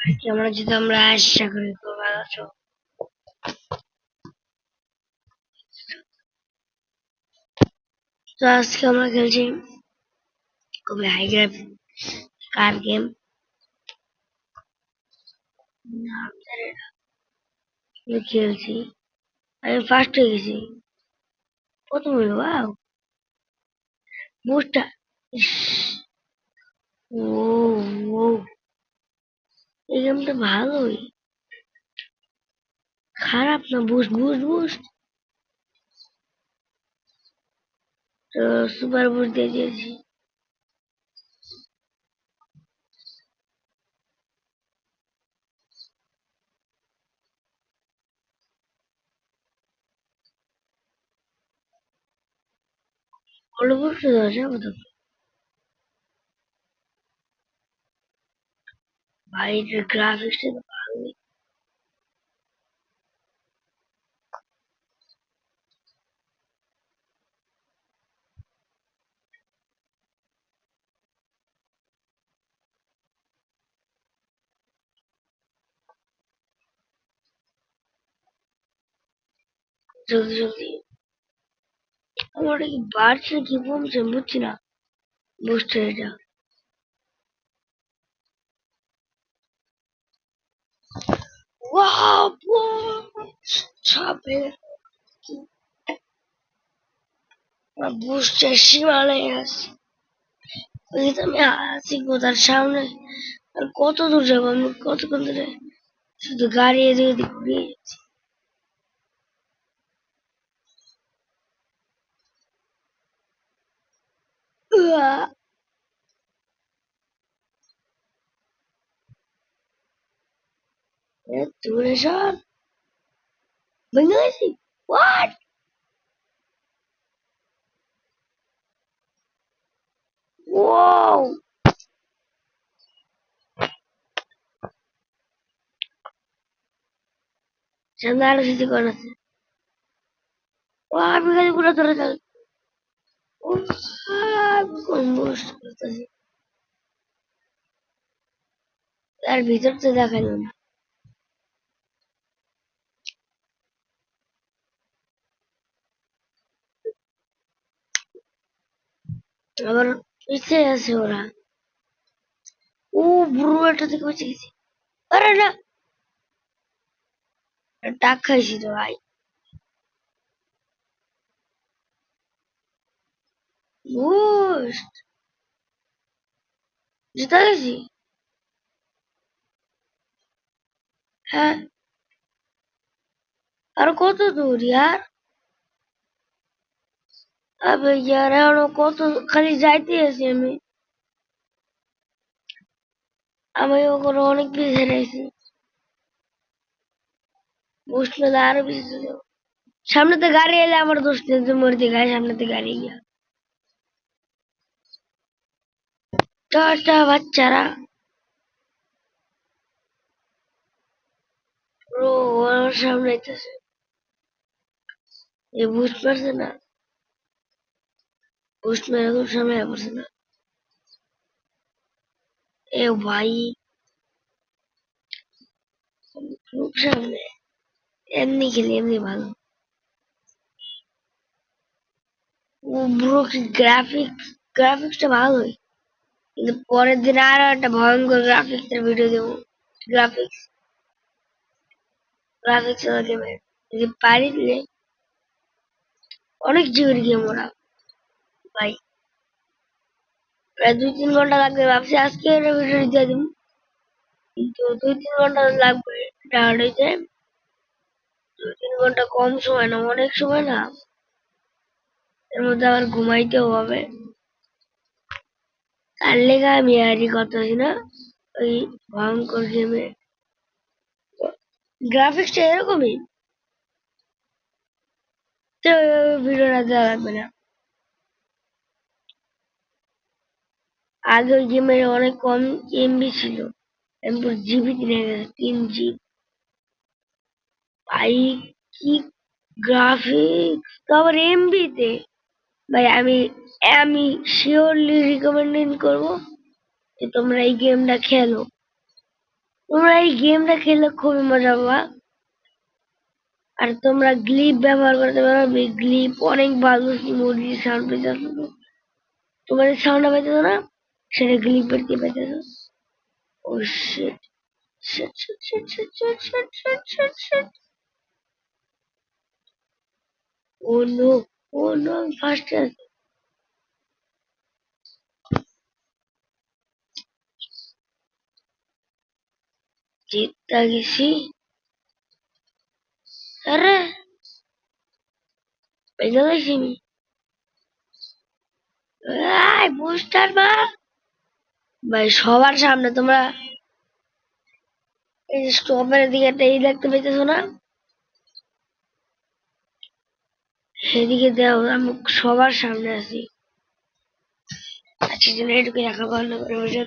কেমন আছি তোমরা? আশা করি খুব ভালো আছো। তো আজকে আমরা খেলছি খুবই হাই গ্রাফিক কার গেম। নাম জানি না, কিন্তু খেলছি। আমি ফার্স্ট হয়ে গেছি, প্রথম হইলো। ওয়াও, বুস্টটা! ও ও, এই গেমটা ভালোই, খারাপ না। বুস্ট বুস্ট বুস্ট, তো সুপার বুস্ট দিয়ে দিয়েছি। বড় বুস্ট দেওয়া যাবে তো? ভাই, এটার গ্রাফিক্সটা তো ভালোই। জলদি জলদি, আমার কি বাড়ছে কি কমছে বুঝছি না বুস্টের এটা। ওয়াও, ছাপে বুস্টের সীমানায় আছে। আমি আছি কোথার সামনে, আর কত দূর যাবো আমি? কতক্ষণ ধরে শুধু গাড়ি এদিক ওদিক ঘুরিয়ে যাচ্ছি। উয়া, দূরে সর, ভেঙে গেছি। হোয়াট? ওয়াও, সামনে আরো কিছু করা আছে। ও, আমি খালি পুরো ধরে যাই। ও, কোন বুস্ট করতেছি, তার ভিতর তো দেখালো না। আবার পিছিয়ে আছে ওরা। ও, বুড়ো একটা থেকে বেঁচে গেছি। আরে না, টাক খাইছি তো ভাই। বুস্ট, জিতে গেছি। হ্যাঁ, আর কত দূর ইয়ার? আবে ইয়ার, এখনো কত, খালি যাইতে আছি আমি। আমি ওখানে অনেক পিছিয়ে রয়েছি, বুঝলে তো আরো বেশি চলে যাবো। সামনেতে গাড়ি এলে আমার দোষ নেই, যে মরতে গায়ে সামনেতে গাড়ি গিয়া। টাটা বাচ্চারা। ও, আমার সামনে আইতেছে, এ বুঝতে পারছে না, বুঝতে মেরে খুব সামনে পড়ছে না। এ ভাই, খুব সামনে। এমনি খেলি, এমনি ভালো। ও ব্রো, কি গ্রাফিক্সটা ভালোই, কিন্তু পরের দিন আরো একটা ভয়ঙ্কর গ্রাফিক্স এর ভিডিও দেবো। গ্রাফিক্স গ্রাফিক্স গেমের যদি পারি দিলে অনেক জিওর গেম ওরা। ভাই, প্রায় 2-3 ঘন্টা লাগবে ভাবছি আজকে এটা ভিডিও দিয়ে দিব, কিন্তু 2-3 ঘন্টা লাগবে। টায়ার্ড হয়েছে। 2-3 ঘন্টা কম সময় না, অনেক সময় না। এর মধ্যে আবার ঘুমাইতেও হবে। তার লেগে আমি আরই করতেছি না ওই ভয়ঙ্কর গেমে। গ্রাফিক্সটা এরকমই, তো ভিডিওটা দেওয়া লাগবে না। আগে ওই গেমের অনেক কম এমবি ছিল, আমি পুরো জিবি কিনে গেছে, 3 জিবি। ভাই, কি গ্রাফিক্স, তো আবার এমবি তে। ভাই, আমি আমি শিওরলি রিকমেন্ডিং করবো যে তোমরা এই গেমটা খেলো। তোমরা এই গেমটা খেললে খুবই মজা পাবা। আর তোমরা গ্লিপ ব্যবহার করতে পারবে, গ্লিপ অনেক ভালো মুরগির সাউন্ড পেতেছো তো। তোমার সাউন্ডটা পেতেছো না, সেটা গ্লিপের কি পেতেছো। Oh shit shit shit shit shit shit shit shit shit shit. Oh no, oh no, আমি ফার্স্টে আছি। জিততে গেছি। আরে পেয়ে গেছি আমি। বুস্টার মার ভাই সবার সামনে। তোমরা এই যে স্টপের দিকে একটা এই দেখতে পেতেছো না, সেদিকে দাও। আমি সবার সামনে আছি। আচ্ছা, এটুকু দেখা ভালো করে বুঝে